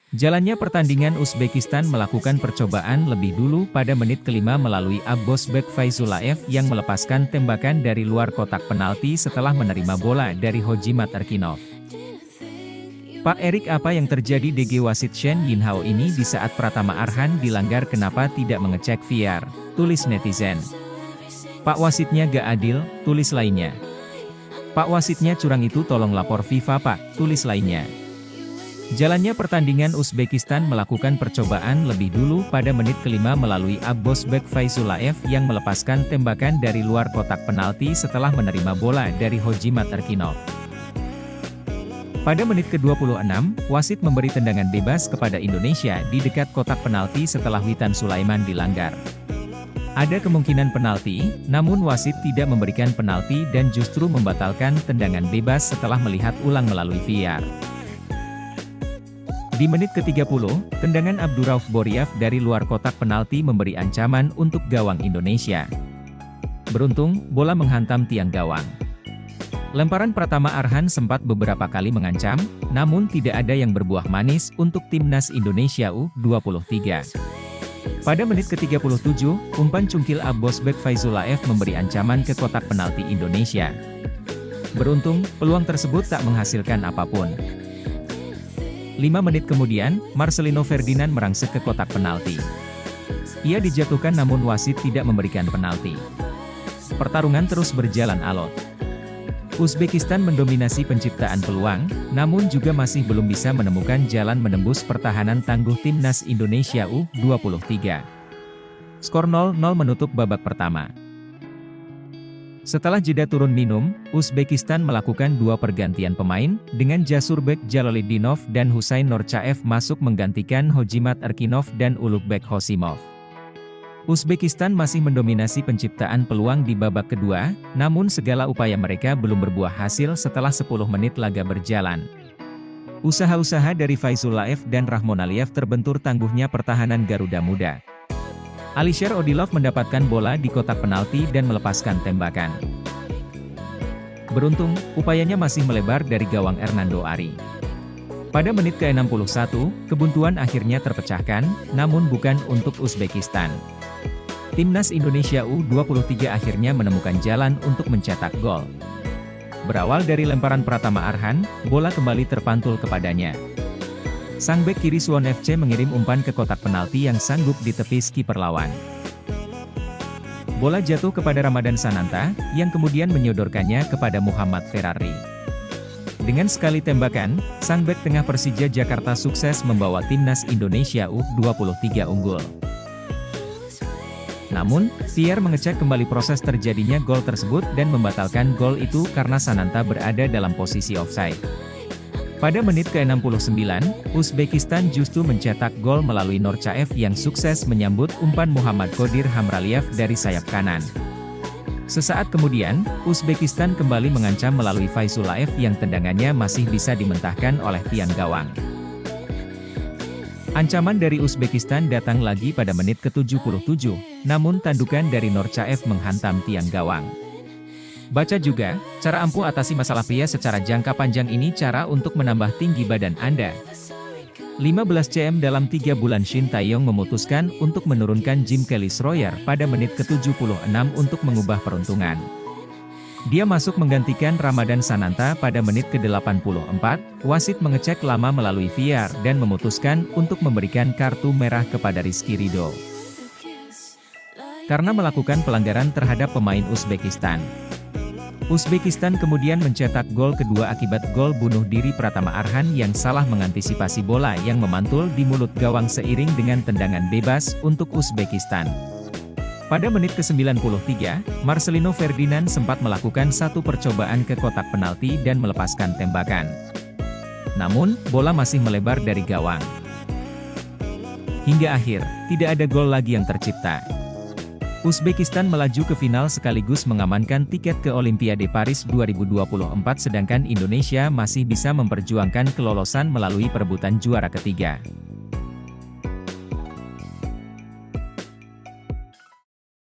Jalannya pertandingan, Uzbekistan melakukan percobaan lebih dulu pada menit kelima melalui Abbosbek Faizullaev yang melepaskan tembakan dari luar kotak penalti setelah menerima bola dari Hojimat Erkinov. Pak Erik, apa yang terjadi DG wasit Shen Yinhao ini di saat Pratama Arhan dilanggar, kenapa tidak mengecek VAR? Tulis netizen. Pak wasitnya gak adil, tulis lainnya. Pak wasitnya curang itu tolong lapor FIFA Pak, tulis lainnya. Jalannya pertandingan, Uzbekistan melakukan percobaan lebih dulu pada menit kelima melalui Abbosbek Faizullaev yang melepaskan tembakan dari luar kotak penalti setelah menerima bola dari Hojimat Erkinov. Pada menit ke-26, wasit memberi tendangan bebas kepada Indonesia di dekat kotak penalti setelah Witan Sulaiman dilanggar. Ada kemungkinan penalti, namun wasit tidak memberikan penalti dan justru membatalkan tendangan bebas setelah melihat ulang melalui VAR. Di menit ke-30, tendangan Abdurauf Boriaf dari luar kotak penalti memberi ancaman untuk gawang Indonesia. Beruntung, bola menghantam tiang gawang. Lemparan Pratama Arhan sempat beberapa kali mengancam, namun tidak ada yang berbuah manis untuk timnas Indonesia U23. Pada menit ke-37, umpan cungkil Abbosbek Faizullaev memberi ancaman ke kotak penalti Indonesia. Beruntung, peluang tersebut tak menghasilkan apapun. 5 menit kemudian, Marcelino Ferdinand merangsek ke kotak penalti. Ia dijatuhkan namun wasit tidak memberikan penalti. Pertarungan terus berjalan alot. Uzbekistan mendominasi penciptaan peluang, namun juga masih belum bisa menemukan jalan menembus pertahanan tangguh timnas Indonesia U23. Skor 0-0 menutup babak pertama. Setelah jeda turun minum, Uzbekistan melakukan 2 pergantian pemain, dengan Jasurbek Jaloliddinov dan Husain Norcaev masuk menggantikan Hojimat Erkinov dan Ulukbek Hosimov. Uzbekistan masih mendominasi penciptaan peluang di babak kedua, namun segala upaya mereka belum berbuah hasil setelah 10 menit laga berjalan. Usaha-usaha dari Faizullaev dan Rahmon Aliyev terbentur tangguhnya pertahanan Garuda Muda. Alisher Odilov mendapatkan bola di kotak penalti dan melepaskan tembakan. Beruntung, upayanya masih melebar dari gawang Hernando Ari. Pada menit ke-61, kebuntuan akhirnya terpecahkan, namun bukan untuk Uzbekistan. Timnas Indonesia U23 akhirnya menemukan jalan untuk mencetak gol. Berawal dari lemparan Pratama Arhan, bola kembali terpantul kepadanya. Sang bek kiri Suwon FC mengirim umpan ke kotak penalti yang sanggup ditepis kiper lawan. Bola jatuh kepada Ramadan Sananta, yang kemudian menyodorkannya kepada Muhammad Ferrari. Dengan sekali tembakan, sang bek tengah Persija Jakarta sukses membawa timnas Indonesia U23 unggul. Namun, VAR mengecek kembali proses terjadinya gol tersebut dan membatalkan gol itu karena Sananta berada dalam posisi offside. Pada menit ke-69, Uzbekistan justru mencetak gol melalui Norcaev yang sukses menyambut umpan Muhammad Qodir Hamraliev dari sayap kanan. Sesaat kemudian, Uzbekistan kembali mengancam melalui Faizullaev yang tendangannya masih bisa dimentahkan oleh tiang gawang. Ancaman dari Uzbekistan datang lagi pada menit ke-77, namun tandukan dari Norcaev menghantam tiang gawang. Baca juga, cara ampuh atasi masalah pria secara jangka panjang ini cara untuk menambah tinggi badan Anda. 15 cm dalam 3 bulan. Shin Tae-yong memutuskan untuk menurunkan Jim Kelly Sroyer pada menit ke-76 untuk mengubah peruntungan. Dia masuk menggantikan Ramadan Sananta pada menit ke-84, wasit mengecek lama melalui VAR dan memutuskan untuk memberikan kartu merah kepada Rizky Ridho karena melakukan pelanggaran terhadap pemain Uzbekistan. Uzbekistan kemudian mencetak gol kedua akibat gol bunuh diri Pratama Arhan yang salah mengantisipasi bola yang memantul di mulut gawang seiring dengan tendangan bebas untuk Uzbekistan. Pada menit ke-93, Marcelino Ferdinand sempat melakukan satu percobaan ke kotak penalti dan melepaskan tembakan. Namun, bola masih melebar dari gawang. Hingga akhir, tidak ada gol lagi yang tercipta. Uzbekistan melaju ke final sekaligus mengamankan tiket ke Olimpiade Paris 2024 sedangkan Indonesia masih bisa memperjuangkan kelolosan melalui perebutan juara ketiga.